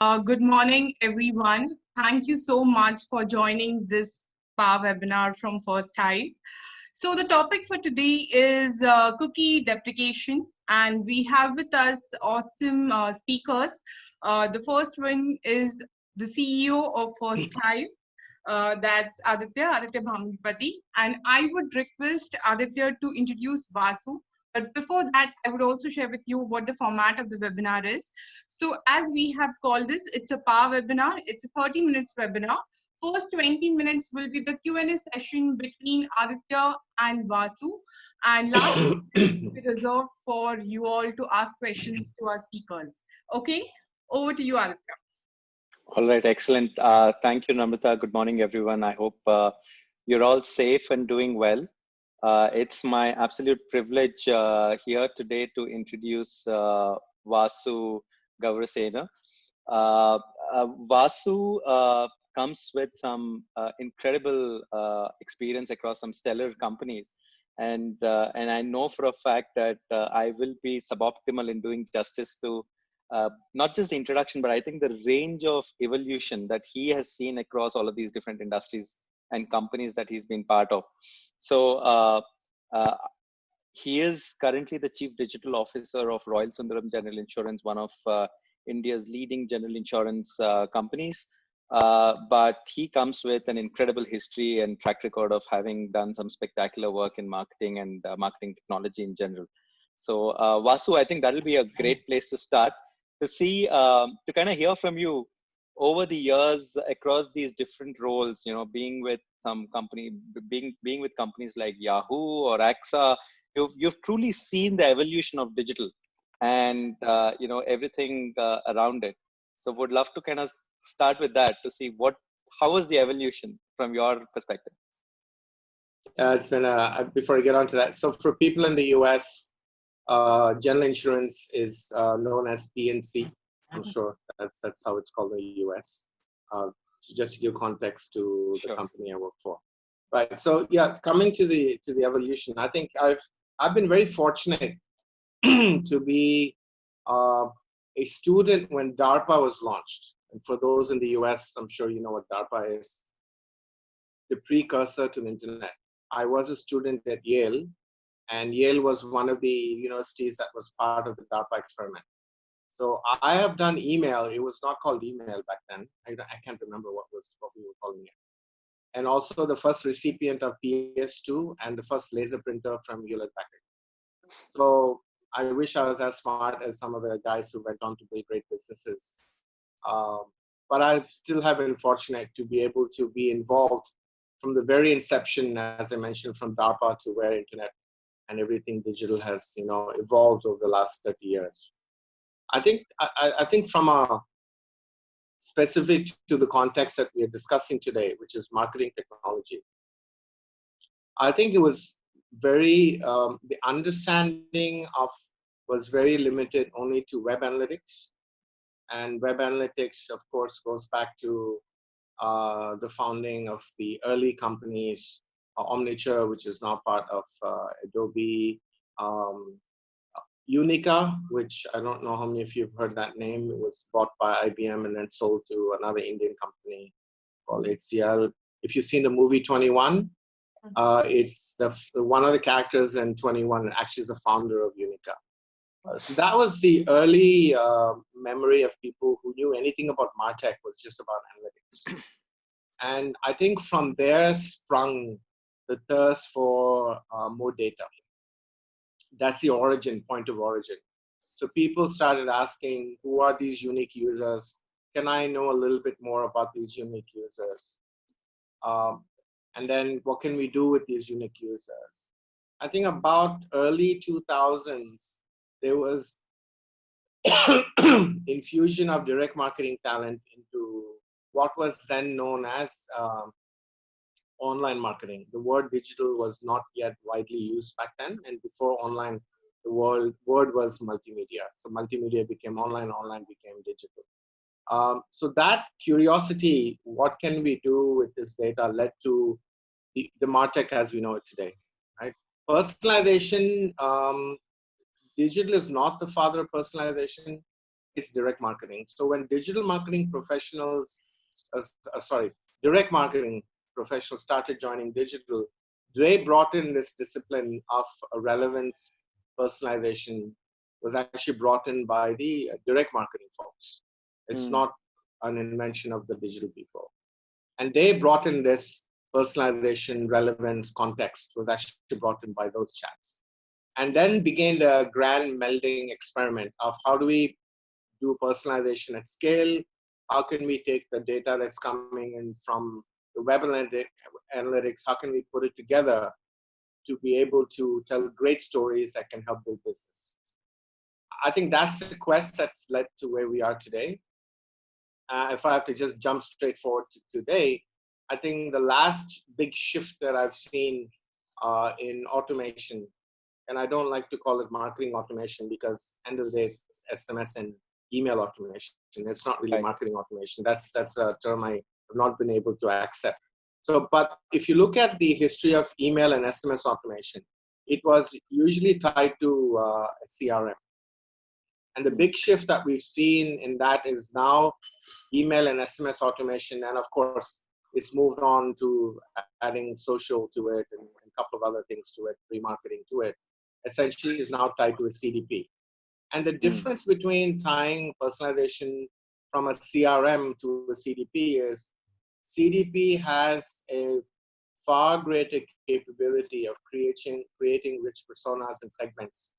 Good morning, everyone. Thank you so much for joining this PA webinar from FirstHive. So the topic for today is cookie deprecation, and we have with us awesome speakers. The first one is the CEO of FirstHive. That's Aditya Bhampati. And I would request Aditya to introduce Vaasu. But before that, I would also share with you what the format of the webinar is. So as we have called this, it's a PA webinar. It's a 30 minutes webinar. First 20 minutes will be the Q&A session between Aditya and Vaasu. And last will be reserved for you all to ask questions to our speakers. Okay, over to you, Aditya. All right, excellent. Thank you, Namrata. Good morning, everyone. I hope you're all safe and doing well. It's my absolute privilege here today to introduce Vaasu Gavarasana. Vaasu comes with some incredible experience across some stellar companies. And I know for a fact that I will be suboptimal in doing justice to not just the introduction, but I think the range of evolution that he has seen across all of these different industries and companies that he's been part of. So he is currently the Chief Digital Officer of Royal Sundaram General Insurance, one of India's leading general insurance companies. But he comes with an incredible history and track record of having done some spectacular work in marketing and marketing technology in general. So Vaasu, I think that'll be a great place to start, to see, to kind of hear from you over the years across these different roles, you know, being with some company, being with companies like Yahoo or AXA. You've truly seen the evolution of digital and you know, everything around it. So would love to kind of start with that to see how was the evolution from your perspective. It's been before I get on to that. So for people in the US, general insurance is known as P&C. I'm sure that's how it's called in the US. To just give context to the company I work for. Right. So yeah, coming to the evolution, I think I've been very fortunate to be a student when DARPA was launched. And for those in the US, I'm sure you know what DARPA is. The precursor to the internet. I was a student at Yale, and Yale was one of the universities that was part of the DARPA experiment. So I have done email. It was not called email back then. I can't remember what we were calling it. And also the first recipient of PS2 and the first laser printer from Hewlett-Packard. So I wish I was as smart as some of the guys who went on to build great businesses. But I still have been fortunate to be able to be involved from the very inception, as I mentioned, from DARPA to where internet and everything digital has evolved over the last 30 years. I think from a specific to the context that we are discussing today, which is marketing technology, I think it was very, the understanding was very limited only to web analytics. And web analytics, of course, goes back to the founding of the early companies, Omniture, which is now part of Adobe, Unica, which I don't know how many of you have heard that name. It was bought by IBM and then sold to another Indian company called HCL. If you've seen the movie 21, it's one of the characters in 21 actually is the founder of Unica. So that was the early memory of people who knew anything about MarTech was just about analytics. And I think from there sprung the thirst for more data. That's the point of origin. So people started asking, who are these unique users? Can I know a little bit more about these unique users? And then what can we do with these unique users? I think about early 2000s, there was infusion of direct marketing talent into what was then known as online marketing. The word digital was not yet widely used back then, and before online, the word was multimedia. So multimedia became online, online became digital. So that curiosity, what can we do with this data, led to the MarTech as we know it today, right? Personalization, digital is not the father of personalization. direct marketing. So when digital marketing professionals, direct marketing professionals started joining digital, they brought in this discipline of relevance, personalization, was actually brought in by the direct marketing folks. It's not an invention of the digital people. And they brought in this personalization, relevance, context was actually brought in by those chaps. And then began the grand melding experiment of how do we do personalization at scale? How can we take the data that's coming in from the web analytics? How can we put it together to be able to tell great stories that can help build business? I think that's the quest that's led to where we are today. If I have to just jump straight forward to today, I think the last big shift that I've seen in automation, and I don't like to call it marketing automation because end of the day it's SMS and email automation. It's not really marketing automation. That's a term I have not been able to accept. So, but if you look at the history of email and SMS automation, it was usually tied to CRM. And the big shift that we've seen in that is now email and SMS automation. And of course, it's moved on to adding social to it and a couple of other things to it, remarketing to it, essentially is now tied to a CDP. And the difference between tying personalization from a CRM to a CDP is CDP has a far greater capability of creating rich personas and segments,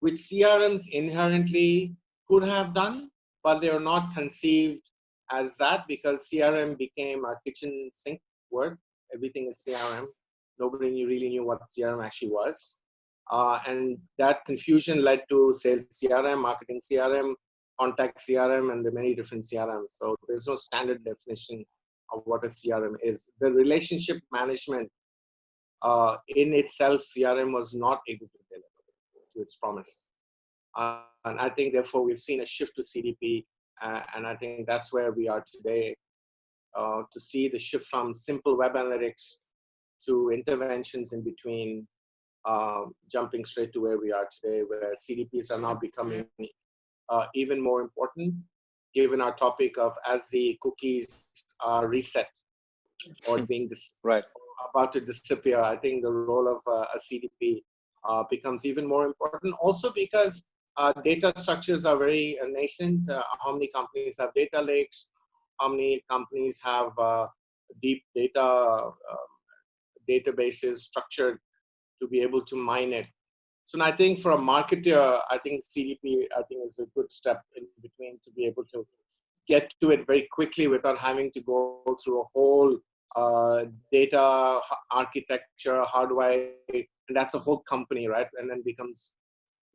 which CRMs inherently could have done, but they are not conceived as that because CRM became a kitchen sink word. Everything is CRM. Nobody really knew what CRM actually was. And that confusion led to sales CRM, marketing CRM, contact CRM, and the many different CRMs. So there's no standard definition of what a CRM is. The relationship management in itself, CRM was not able to deliver to its promise. And I think, therefore, we've seen a shift to CDP. And I think that's where we are today, to see the shift from simple web analytics to interventions in between, jumping straight to where we are today, where CDPs are now becoming even more important, given our topic of as the cookies are reset or being about to disappear. I think the role of a CDP becomes even more important. Also because data structures are very nascent. How many companies have data lakes? How many companies have deep data databases structured to be able to mine it? So I think for a marketer, I think CDP, is a good step in between to be able to get to it very quickly without having to go through a whole data architecture. How do I, and that's a whole company, right? And then becomes,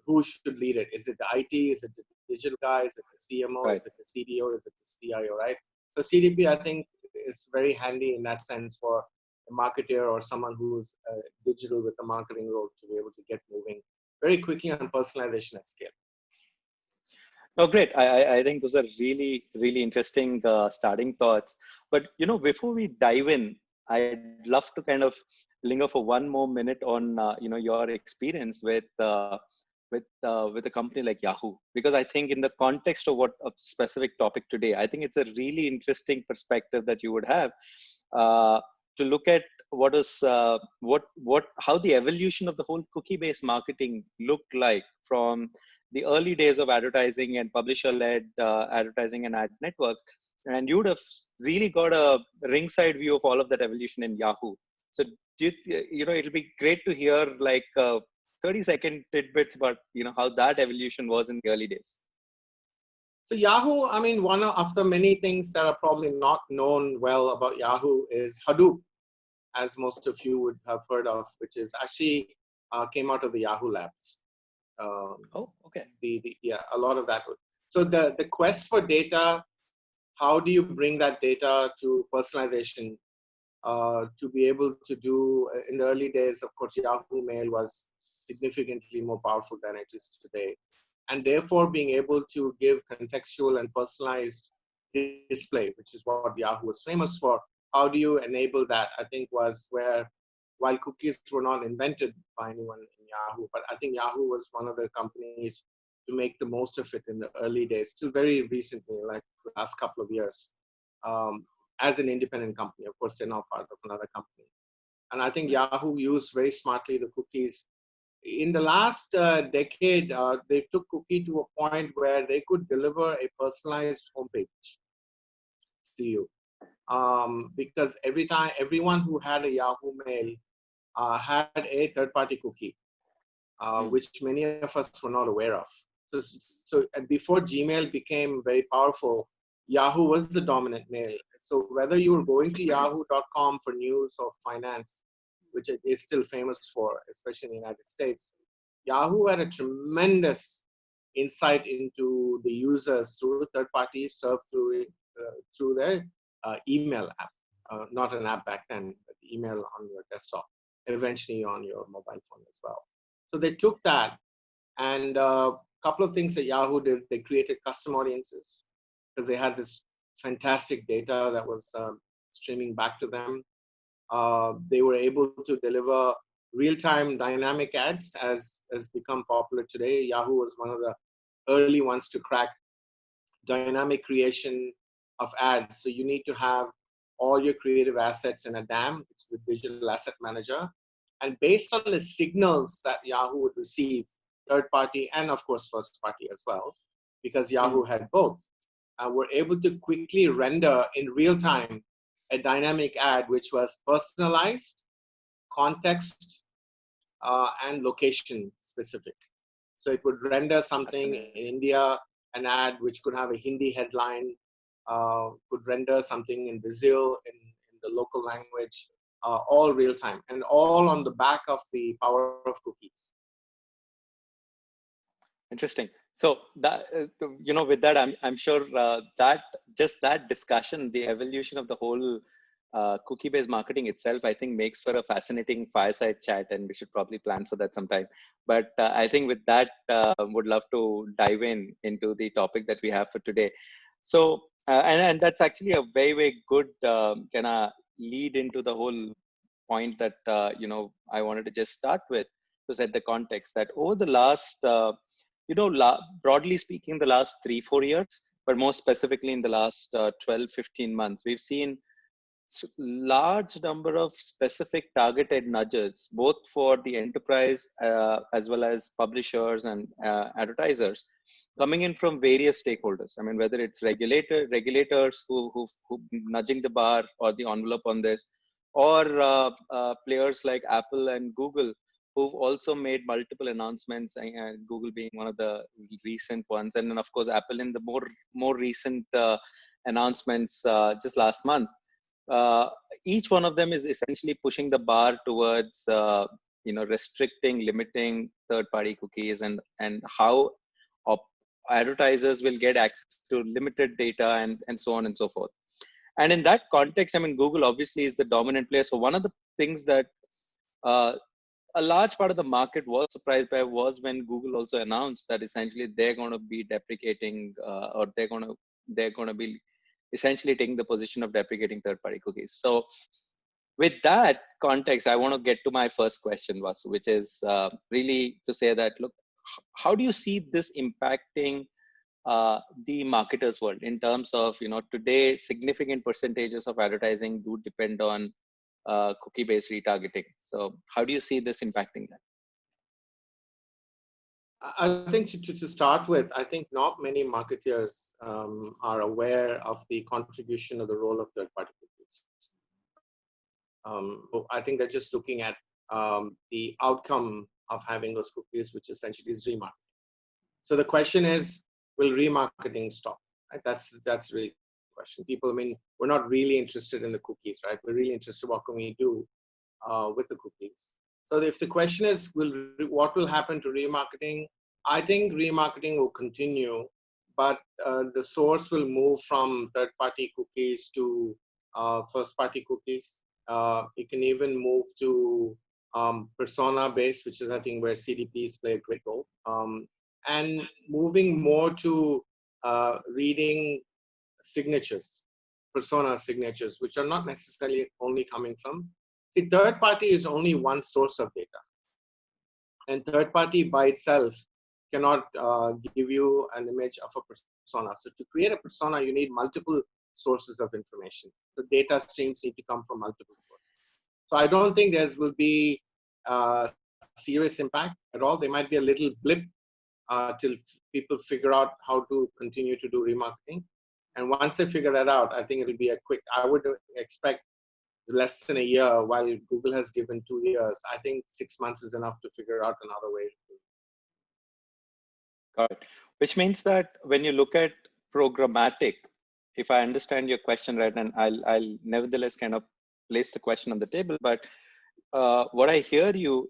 who should lead it? Is it the IT? Is it the digital guy? Is it the CMO? Is it the CDO? Is it the CIO, right? So CDP, I think, is very handy in that sense for a marketer or someone who's digital with a marketing role to be able to get moving very quickly on personalization at scale. Oh, great. I think those are really, really interesting starting thoughts. But, before we dive in, I'd love to kind of linger for one more minute on, your experience with a company like Yahoo, because I think in the context of a specific topic today, I think it's a really interesting perspective that you would have to look at how the evolution of the whole cookie-based marketing looked like from the early days of advertising and publisher-led advertising and ad networks. And you would have really got a ringside view of all of that evolution in Yahoo. So, it'll be great to hear 30-second tidbits about, how that evolution was in the early days. So Yahoo, one of the many things that are probably not known well about Yahoo is Hadoop, as most of you would have heard of, which is actually came out of the Yahoo labs. Okay. A lot of that. So the quest for data, how do you bring that data to personalization to be able to do, in the early days, of course, Yahoo Mail was significantly more powerful than it is today. And therefore being able to give contextual and personalized display, which is what Yahoo was famous for. How do you enable that? I think was where, while cookies were not invented by anyone in Yahoo, but I think Yahoo was one of the companies to make the most of it in the early days, till very recently, like the last couple of years, as an independent company. Of course, they're now part of another company. And I think Yahoo used very smartly the cookies. In the last decade, they took cookie to a point where they could deliver a personalized homepage to you. Because everyone who had a Yahoo mail had a third-party cookie, which many of us were not aware of. So before Gmail became very powerful, Yahoo was the dominant mail. So whether you were going to yahoo.com for news or finance, which it is still famous for, especially in the United States, Yahoo had a tremendous insight into the users through third parties served through their email app. Not an app back then, but email on your desktop, eventually on your mobile phone as well. So they took that, and a couple of things that Yahoo did. They created custom audiences because they had this fantastic data that was streaming back to them. They were able to deliver real-time dynamic ads, as become popular today. Yahoo was one of the early ones to crack dynamic creation of ads. So you need to have all your creative assets in a DAM, which is a digital asset manager. And based on the signals that Yahoo would receive, third party and of course first party as well, because Yahoo had both, were able to quickly render in real time a dynamic ad which was personalized, context, and location specific. So it would render something in India, an ad which could have a Hindi headline, could render something in Brazil in the local language, all real time, and all on the back of the power of cookies. Interesting. So that with that, I'm sure that just that discussion, the evolution of the whole cookie-based marketing itself, I think makes for a fascinating fireside chat, and we should probably plan for that sometime. But I think with that, would love to dive into the topic that we have for today. So and that's actually a very, very good kind of lead into the whole point that I wanted to just start with, to set the context that over the last broadly speaking, the last 3-4 years, but more specifically in the last 12-15 months, we've seen large number of specific targeted nudges, both for the enterprise as well as publishers and advertisers, coming in from various stakeholders. I mean, whether it's regulators who nudging the bar or the envelope on this, or players like Apple and Google, who've also made multiple announcements, and Google being one of the recent ones, and then of course Apple in the more recent announcements just last month. Each one of them is essentially pushing the bar towards restricting, limiting third-party cookies, and how advertisers will get access to limited data, and so on and so forth. And in that context, I mean, Google obviously is the dominant player. So one of the things that a large part of the market was surprised by was when Google also announced that essentially they're going to be deprecating, or they're going to be essentially taking the position of deprecating third-party cookies. So with that context, I want to get to my first question, Vaasu, which is really to say that, look, how do you see this impacting the marketers world in terms of, today significant percentages of advertising do depend on cookie-based retargeting. So how do you see this impacting that? I think to start with, I think not many marketers are aware of the contribution of the role of third-party cookies. I think they're just looking at the outcome of having those cookies, which essentially is remarketing. So the question is, will remarketing stop? Right? That's really the question. People, I mean, we're not really interested in the cookies, right? We're really interested in what can we do with the cookies. So if the question is, what will happen to remarketing? I think remarketing will continue, but the source will move from third-party cookies to first-party cookies. It can even move to persona-based, which is, I think, where CDPs play a great role. And moving more to reading signatures, persona signatures, which are not necessarily only coming from. See, third party is only one source of data. And third party by itself cannot give you an image of a persona. So to create a persona, you need multiple sources of information. The data streams need to come from multiple sources. So I don't think there will be serious impact at all. There might be a little blip till people figure out how to continue to do remarketing. And once they figure that out, I think it'll be a quick, I would expect less than a year, while Google has given 2 years. I think 6 months is enough to figure out another way to do it. Got it. Which means that when you look at programmatic, if I understand your question right, and I'll nevertheless kind of place the question on the table, but what I hear you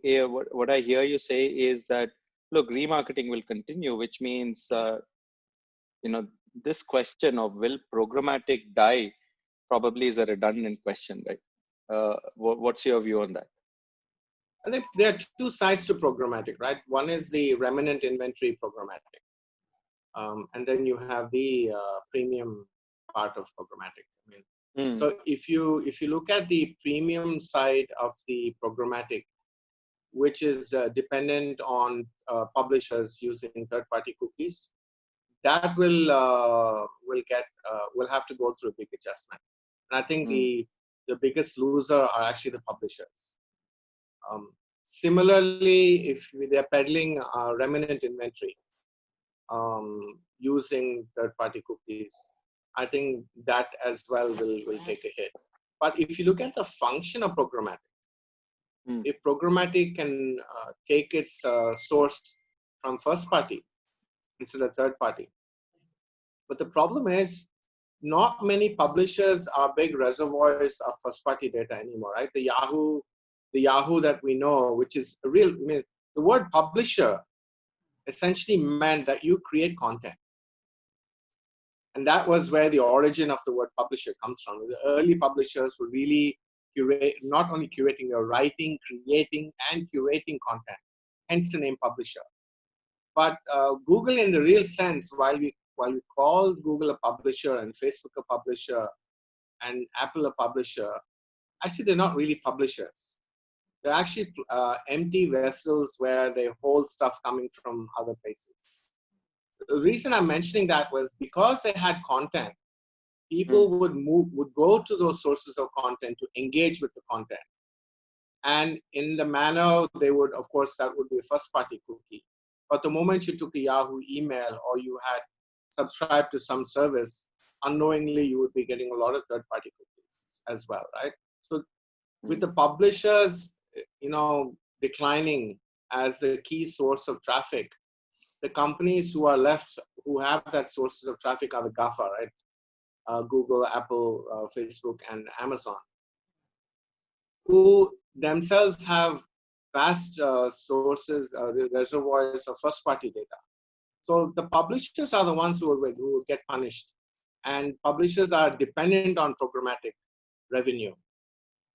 say is that, look, remarketing will continue, which means this question of will programmatic die probably is a redundant question, right? What's your view on that? I think there are two sides to programmatic, right? One is the remnant inventory programmatic, and then you have the premium part of programmatic. I mean, so if you look at the premium side of the programmatic, which is dependent on publishers using third-party cookies, that will have to go through a big adjustment. And I think the biggest loser are actually the publishers. Similarly, if they're peddling remnant inventory using third-party cookies, I think that as well will take a hit. But if you look at the function of programmatic, if programmatic can take its source from first party instead of third party, but the problem is not many publishers are big reservoirs of first party data anymore, right? The Yahoo that we know, which is a real, I mean, the word publisher essentially meant that you create content. And that was where the origin of the word publisher comes from. The early publishers were really not only curating, they were writing, creating, and curating content, hence the name publisher. But Google, in the real sense, while we call Google a publisher and Facebook a publisher and Apple a publisher, actually they're not really publishers. They're actually empty vessels where they hold stuff coming from other places. The reason I'm mentioning that was because they had content, people would go to those sources of content to engage with the content. And in the manner they would, of course, that would be a first party cookie. But the moment you took a Yahoo email or you had subscribed to some service, unknowingly you would be getting a lot of third party cookies as well, right? So with the publishers, declining as a key source of traffic, the companies who are left, who have that sources of traffic are the GAFA, right? Google, Apple, Facebook, and Amazon, who themselves have vast sources, reservoirs of first-party data. So the publishers are the ones who will get punished, and publishers are dependent on programmatic revenue,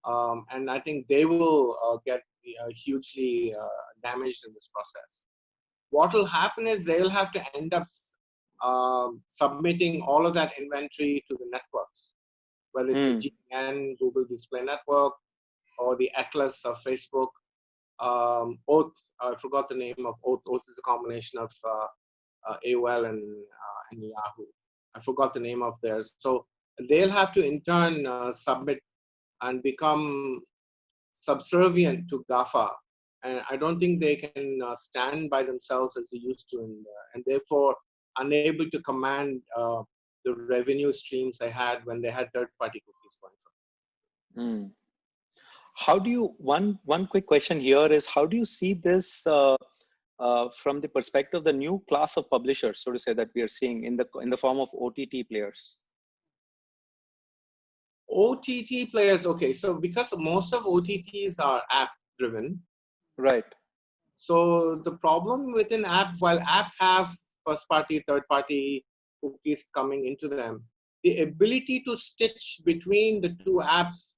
and I think they will get hugely damaged in this process. What will happen is they'll have to end up submitting all of that inventory to the networks, whether it's the GN, Google Display Network, or the Atlas of Facebook. Oath, I forgot the name of Oath. Oath is a combination of AOL and Yahoo. I forgot the name of theirs. So they'll have to in turn submit and become subservient to GAFA. And I don't think they can stand by themselves as they used to, and therefore unable to command the revenue streams they had when they had third-party cookies going from. How do you, one quick question here is, how do you see this from the perspective of the new class of publishers, so to say, that we are seeing in the form of OTT players? OTT players, okay, so because most of OTTs are app-driven, right? So the problem within apps, while apps have first-party, third-party cookies coming into them, the ability to stitch between the two apps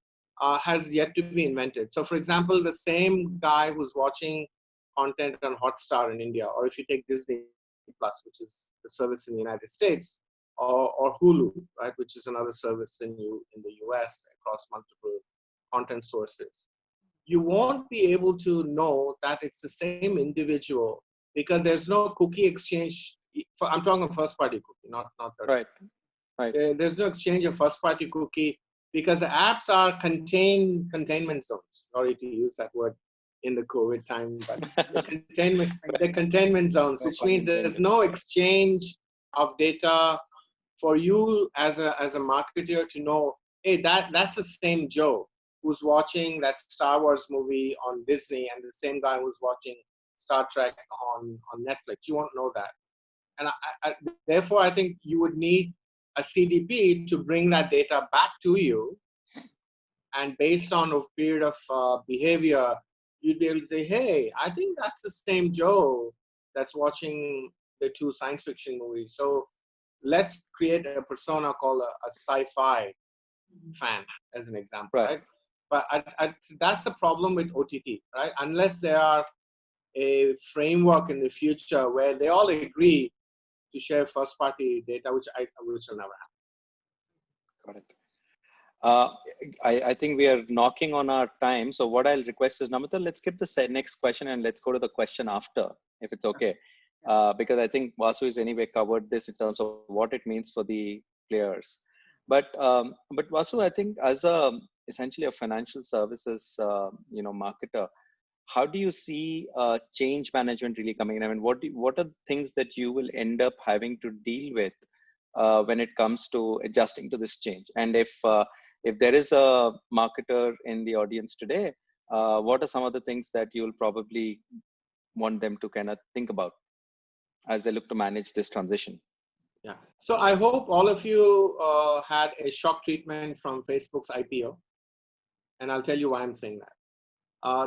has yet to be invented. So for example, the same guy who's watching content on Hotstar in India, or if you take Disney Plus, which is the service in the United States, or Hulu, right, which is another service in the US across multiple content sources, you won't be able to know that it's the same individual because there's no cookie exchange. I'm talking first party cookie, not third. Right. Right. There's no exchange of first party cookie because the apps are containment zones. Sorry to use that word in the COVID time, but the containment zones, which means there's no exchange of data for you as a marketer to know, hey, that's the same Joe who's watching that Star Wars movie on Disney and the same guy who's watching Star Trek on Netflix. You won't know that. And therefore, I think you would need a CDP to bring that data back to you. And based on a period of behavior, you'd be able to say, hey, I think that's the same Joe that's watching the 2 science fiction movies. So let's create a persona called a sci-fi fan, as an example, right? But that's a problem with OTT, right? Unless there are a framework in the future where they all agree to share first-party data, which will never happen. Got it. I think we are knocking on our time. So what I'll request is, Namita, let's skip the next question and let's go to the question after, if it's okay. Because I think Vaasu has anyway covered this in terms of what it means for the players. But Vaasu, I think as essentially a financial services marketer, how do you see change management really coming in? I mean, what are the things that you will end up having to deal with when it comes to adjusting to this change? And if there is a marketer in the audience today, what are some of the things that you'll probably want them to kind of think about as they look to manage this transition? Yeah. So I hope all of you had a shock treatment from Facebook's IPO. And I'll tell you why I'm saying that.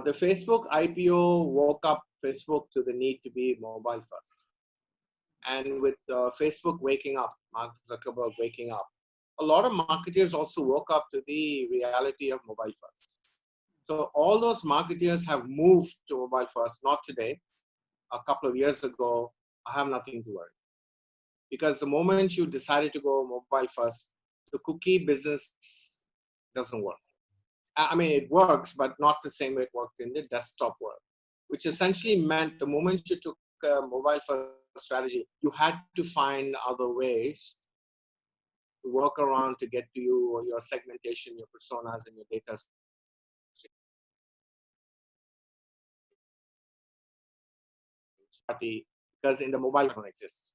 The Facebook IPO woke up Facebook to the need to be mobile first. And with Facebook waking up, Mark Zuckerberg waking up, a lot of marketers also woke up to the reality of mobile first. So all those marketers have moved to mobile first, not today. A couple of years ago, I have nothing to worry. Because the moment you decided to go mobile first, the cookie business doesn't work. I mean, it works, but not the same way it worked in the desktop world, which essentially meant the moment you took a mobile first strategy, you had to find other ways to work around to get to you or your segmentation, your personas, and your data. Because in the mobile phone exists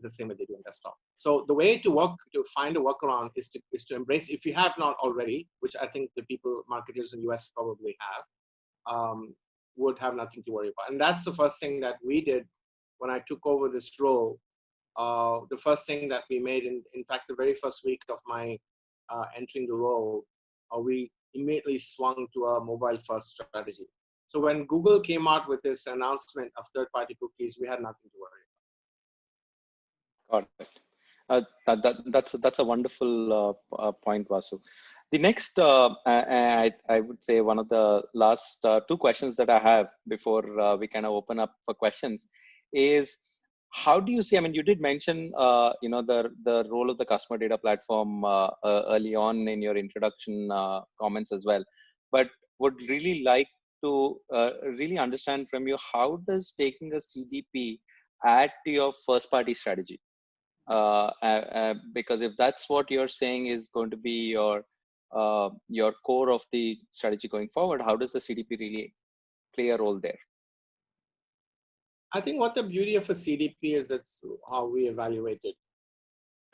the same way they do in desktop. So the way to find a workaround is to embrace, if you have not already, which I think the marketers in the US probably have, would have nothing to worry about. And that's the first thing that we did when I took over this role. The first thing that we made, in fact, the very first week of my entering the role, we immediately swung to a mobile first strategy. So when Google came out with this announcement of third-party cookies, we had nothing to worry about. Got it. That's a wonderful point, Vaasu. The next, I would say, one of the last 2 questions that I have before we kind of open up for questions is, how do you see? I mean, you did mention, the role of the customer data platform early on in your introduction comments as well, but would really like to really understand from you, how does taking a CDP add to your first party strategy? Because if that's what you're saying is going to be your core of the strategy going forward, how does the CDP really play a role there? I think what the beauty of a CDP is, that's how we evaluate it.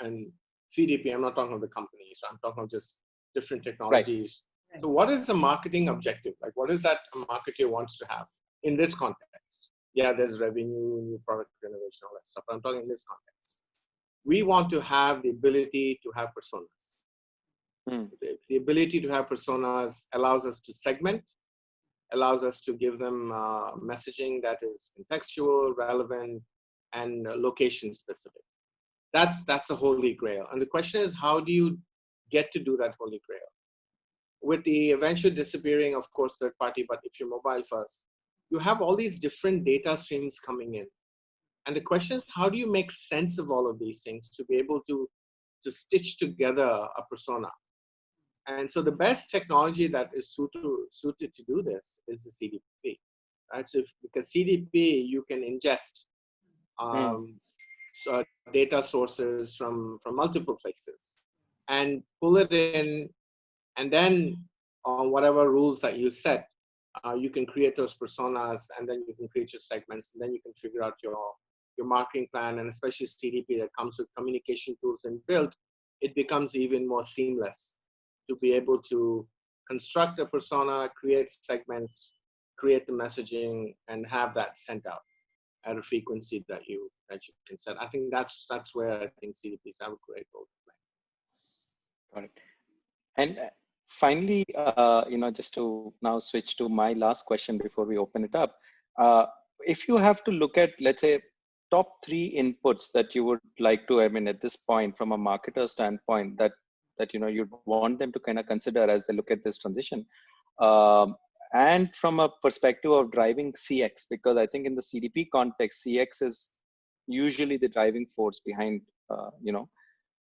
And CDP, I'm not talking about the companies, I'm talking about just different technologies. Right. So what is the marketing objective? Like, what is that a marketer wants to have in this context? Yeah, there's revenue, new product innovation, all that stuff. But I'm talking in this context. We want to have the ability to have personas. So the ability to have personas allows us to segment, allows us to give them messaging that is contextual, relevant, and location specific. That's the holy grail. And the question is, how do you get to do that holy grail? With the eventual disappearing, of course, third party, but if you're mobile first, you have all these different data streams coming in. And the question is, how do you make sense of all of these things to be able to stitch together a persona? And so the best technology that is suited to do this is the CDP. right? So because CDP, you can ingest data sources from multiple places and pull it in, and then on whatever rules that you set, you can create those personas, and then you can create your segments, and then you can figure out your marketing plan. And especially CDP that comes with communication tools and built, it becomes even more seamless to be able to construct a persona, create segments, create the messaging, and have that sent out at a frequency that you can set. I think that's where I think CDPs have a great role to play. Got it. And finally, just to now switch to my last question before we open it up. If you have to look at, let's say, top 3 inputs that you would like to, I mean, at this point, from a marketer standpoint, that you'd want them to kind of consider as they look at this transition, and from a perspective of driving CX, because I think in the CDP context, CX is usually the driving force behind,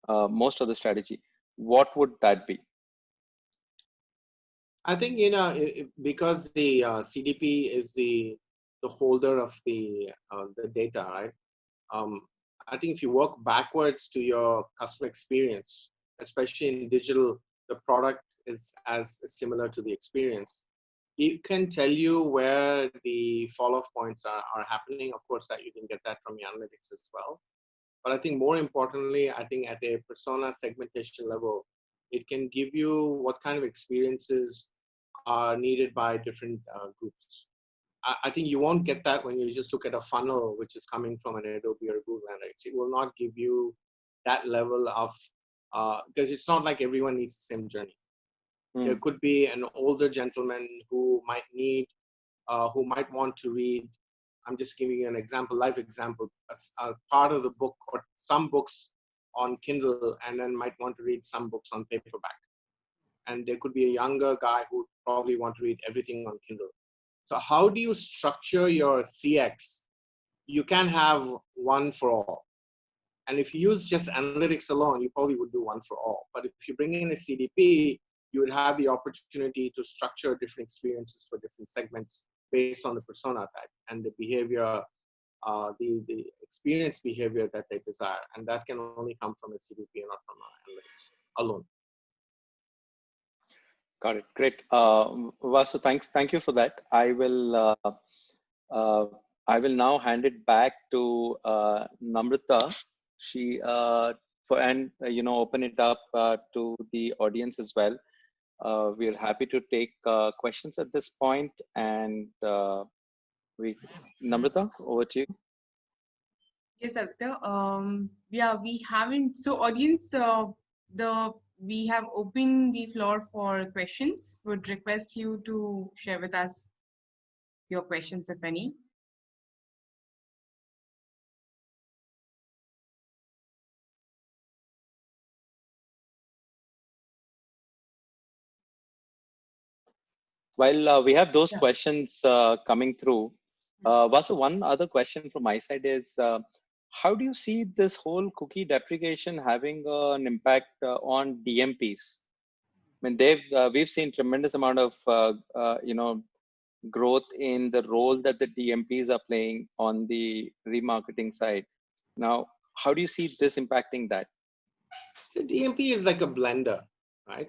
most of the strategy. What would that be? I think, because the CDP is the holder of the data, right? I think if you work backwards to your customer experience, especially in digital, the product is as similar to the experience. It can tell you where the follow-up points are happening. Of course, that you can get that from the analytics as well. But I think more importantly, I think at a persona segmentation level, it can give you what kind of experiences are needed by different groups. I think you won't get that when you just look at a funnel, which is coming from an Adobe or Google Analytics. It will not give you that level of, because it's not like everyone needs the same journey. There could be an older gentleman who might want to read, I'm just giving you an example, live example, a part of the book or some books on Kindle, and then might want to read some books on paperback. And there could be a younger guy who probably want to read everything on Kindle. So how do you structure your CX? You can have one for all. And if you use just analytics alone, you probably would do one for all. But if you bring in a CDP, you would have the opportunity to structure different experiences for different segments based on the persona type and the behavior, the experience behavior that they desire. And that can only come from a CDP and not from analytics alone. Got it. Great. Vaasu, thank you for that. I will now hand it back to Namrata. She open it up to the audience as well. We're happy to take questions at this point, and Namrata, over to you. Yes, Aditya. Yeah, we haven't. So, audience, we have opened the floor for questions. Would request you to share with us your questions, if any. While we have those questions coming through, Vaasu, one other question from my side is, how do you see this whole cookie deprecation having an impact on DMPs? I mean, we've seen tremendous amount of growth in the role that the DMPs are playing on the remarketing side. Now, how do you see this impacting that? So DMP is like a blender, right?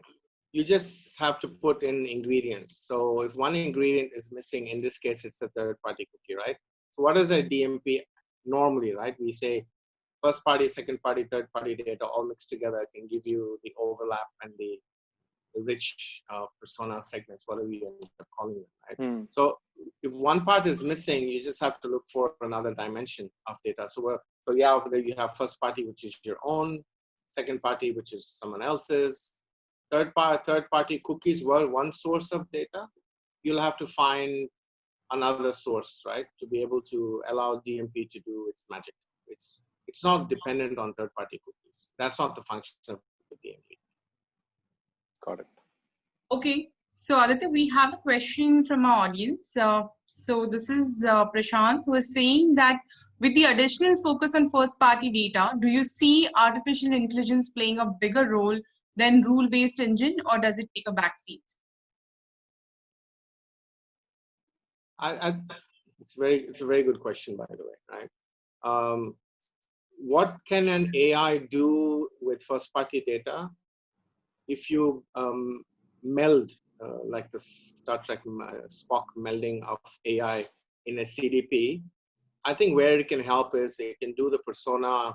You just have to put in ingredients. So if one ingredient is missing, in this case, it's a third-party cookie, right? So what is a DMP normally, right? We say first party, second party, third party data all mixed together can give you the overlap and the rich persona segments, whatever you end up calling them, right? So if one part is missing, you just have to look for another dimension of data. So you have first party, which is your own, second party, which is someone else's, third party cookies were one source of data. You'll have to find another source, right, to be able to allow DMP to do its magic. It's not dependent on third party cookies. That's not the function of the DMP. Got it. Okay, so Aditya, we have a question from our audience. So this is Prashant, who is saying that with the additional focus on first party data, do you see artificial intelligence playing a bigger role than rule-based engine, or does it take a backseat? It's a very good question, by the way, right? What can an AI do with first-party data if you meld, like the Star Trek Spock melding of AI in a CDP? I think where it can help is it can do the persona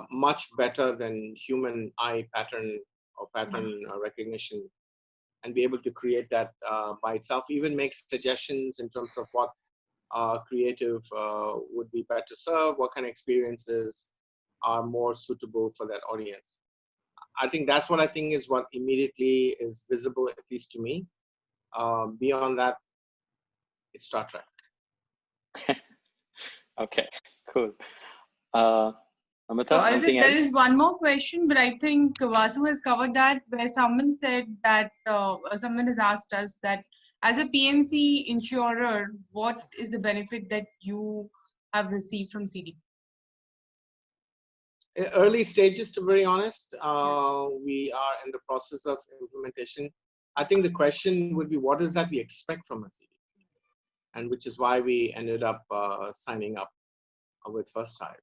much better than human eye pattern or pattern recognition, and be able to create that by itself, even make suggestions in terms of what creative would be better served, what kind of experiences are more suitable for that audience. I think that's what I think is what immediately is visible, at least to me. Beyond that, it's Star Trek. Okay, cool. Amita, So anything there else? is one more question, but I think Vaasu has covered that, where someone said that someone has asked us that as a PNC insurer, what is the benefit that you have received from CDP? Early stages, to be very honest. We are in the process of implementation. I think the question would be, what is that we expect from a CDP? And which is why we ended up signing up with FirstHive.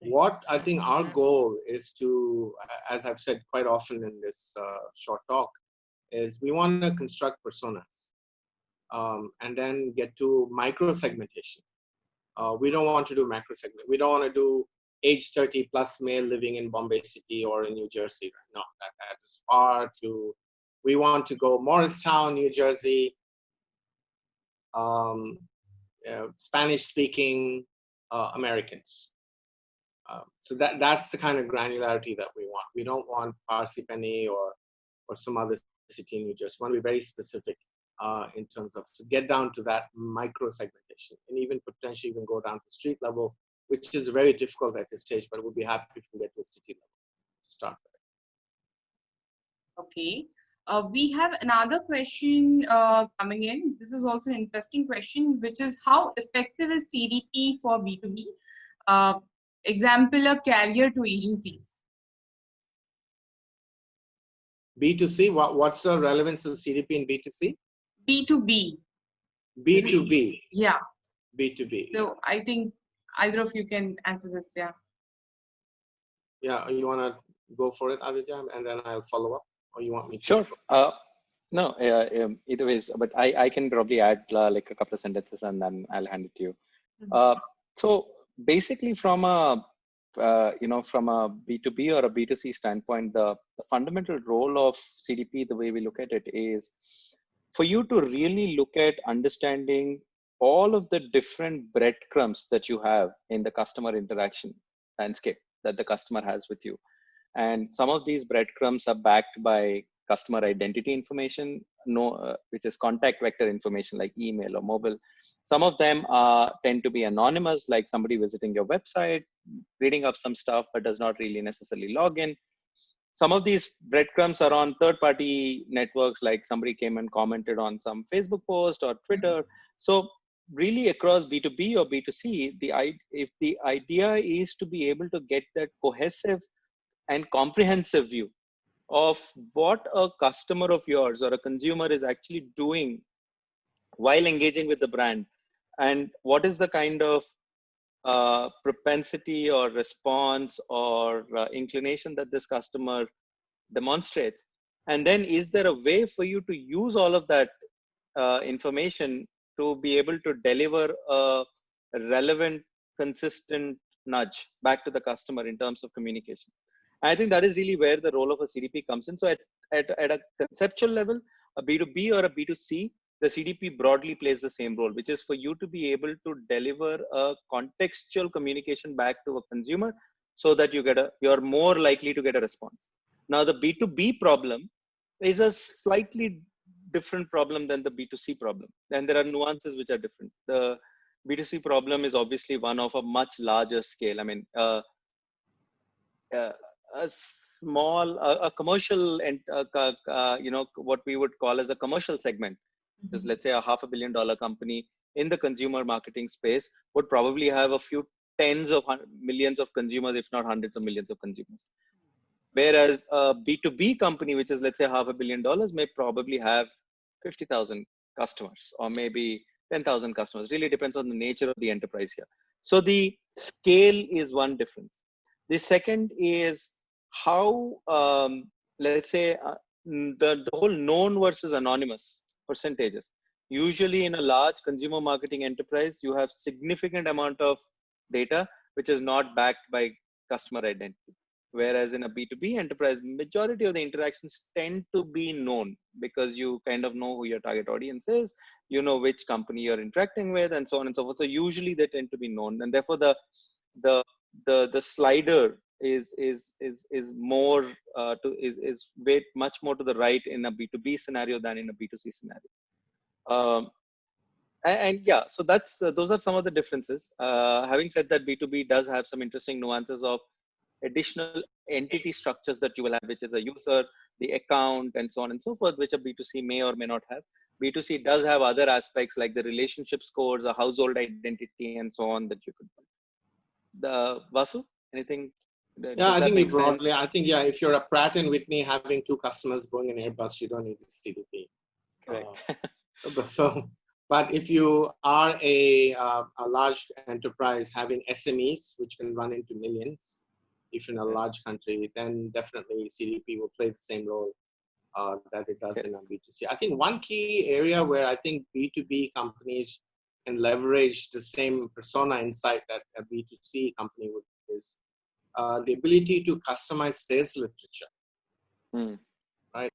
What I think our goal is to, as I've said quite often in this short talk, is we want to construct personas and then get to micro segmentation. We don't want to do macro segment. We don't want to do age 30 plus male living in Bombay City or in New Jersey. No, that is far too. We want to go Morristown, New Jersey, Spanish speaking Americans. So that's the kind of granularity that we want. We don't want Parsippany or some other city in New Jersey. We want to be very specific in terms of to get down to that micro segmentation, and even potentially even go down to street level, which is very difficult at this stage, but we'll be happy if we can get to a city level to start with. Okay. We have another question coming in. This is also an interesting question, which is how effective is CDP for B2B? Example, a carrier to agencies. B2C, what's the relevance of CDP in B2C? B2B. B2B. Yeah. B2B. So yeah. I think either of you can answer this, yeah. Yeah, you want to go for it, Aditya, and then I'll follow up, or you want me to? Sure. No, either ways, but I can probably add like a couple of sentences and then I'll hand it to you. So basically from a, from a B2B or a B2C standpoint, the fundamental role of CDP, the way we look at it, is for you to really look at understanding all of the different breadcrumbs that you have in the customer interaction landscape that the customer has with you. And some of these breadcrumbs are backed by customer identity information, which is contact vector information like email or mobile. Some of them tend to be anonymous, like somebody visiting your website, reading up some stuff, but does not really necessarily log in. Some of these breadcrumbs are on third-party networks, like somebody came and commented on some Facebook post or Twitter. So really across B2B or B2C, if the idea is to be able to get that cohesive and comprehensive view of what a customer of yours or a consumer is actually doing while engaging with the brand, and what is the kind of propensity or response or inclination that this customer demonstrates, and then is there a way for you to use all of that information to be able to deliver a relevant, consistent nudge back to the customer in terms of communication. I think that is really where the role of a CDP comes in. So at a conceptual level, a B2B or a B2C, the CDP broadly plays the same role, which is for you to be able to deliver a contextual communication back to a consumer so that you're more likely to get a response. Now, the B2B problem is a slightly different problem than the B2C problem. And there are nuances which are different. The B2C problem is obviously one of a much larger scale. I mean, a commercial and what we would call as a commercial segment, is let's say a $500 million company in the consumer marketing space would probably have a few tens of millions of consumers, if not hundreds of millions of consumers. Whereas a B2B company, which is let's say $500 million, may probably have 50,000 customers or maybe 10,000 customers. Really depends on the nature of the enterprise here. So the scale is one difference. The second is how, let's say, the whole known versus anonymous percentages. Usually in a large consumer marketing enterprise, you have significant amount of data which is not backed by customer identity. Whereas in a B2B enterprise, majority of the interactions tend to be known because you kind of know who your target audience is, you know which company you're interacting with, and so on and so forth. So usually they tend to be known, and therefore the slider is more is weight much more to the right in a B2B scenario than in a B2C scenario. And yeah, so that's those are some of the differences. Having said that, B2B does have some interesting nuances of additional entity structures that you will have, which is a user, the account, and so on and so forth, which a B2C may or may not have. B2C does have other aspects like the relationship scores, a household identity, and so on that you could build. The Vaasu, anything? Yeah, I think broadly, I think, yeah, if you're a Pratt & Whitney having 2 customers going in Airbus, you don't need a CDP. Correct. But if you are a large enterprise having SMEs, which can run into millions, if in a large country, then definitely CDP will play the same role that it does in a B2C. I think one key area where I think B2B companies can leverage the same persona insight that a B2C company would is the ability to customize sales literature, right?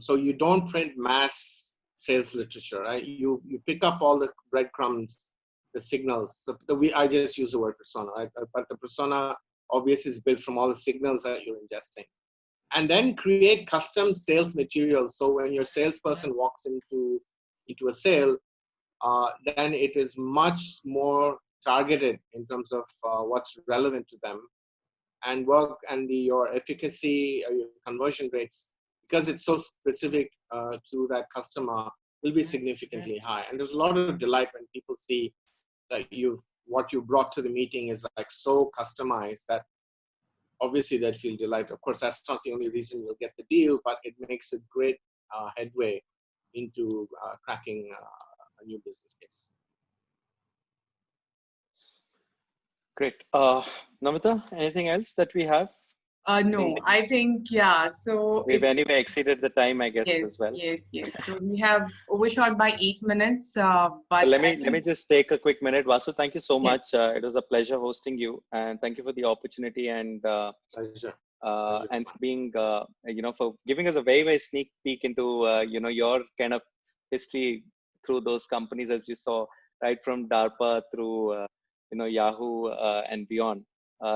So you don't print mass sales literature, right? You pick up all the breadcrumbs, the signals. I just use the word persona, right? But the persona obviously is built from all the signals that you're ingesting. And then create custom sales materials. So when your salesperson walks into a sale, then it is much more targeted in terms of what's relevant to them, and work and your efficacy, your conversion rates, because it's so specific to that customer, will be significantly high. And there's a lot of delight when people see that what you brought to the meeting is like so customized that obviously they feel delight. Of course, that's not the only reason you'll get the deal, but it makes a great headway into cracking a new business case. Great. Namita, anything else that we have? No, I think, yeah. So we've anyway exceeded the time, I guess, as well. Yes. So we have overshot by 8 minutes. But so let me just take a quick minute. Vasu, thank you so much. It was a pleasure hosting you, and thank you for the opportunity and pleasure. And being for giving us a very sneak peek into your kind of history through those companies, as you saw, right from DARPA through Yahoo and beyond.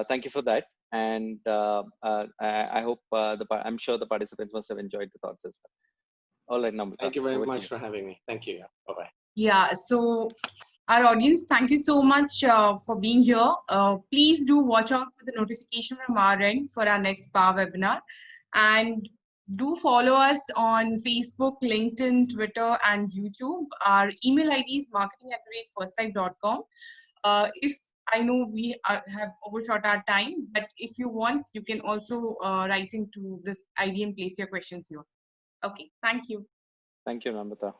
Thank you for that. And I hope I'm sure the participants must have enjoyed the thoughts as well. All right, Namita. Thank you very much for having me. Thank you. Bye-bye. Yeah, so our audience, thank you so much for being here. Please do watch out for the notification from our end for our next Power webinar. And do follow us on Facebook, LinkedIn, Twitter, and YouTube. Our email ID is marketing@firsthive.com. If I know we have overshot our time, but if you want, you can also write into this ID and place your questions here. Okay, thank you. Thank you, Namita.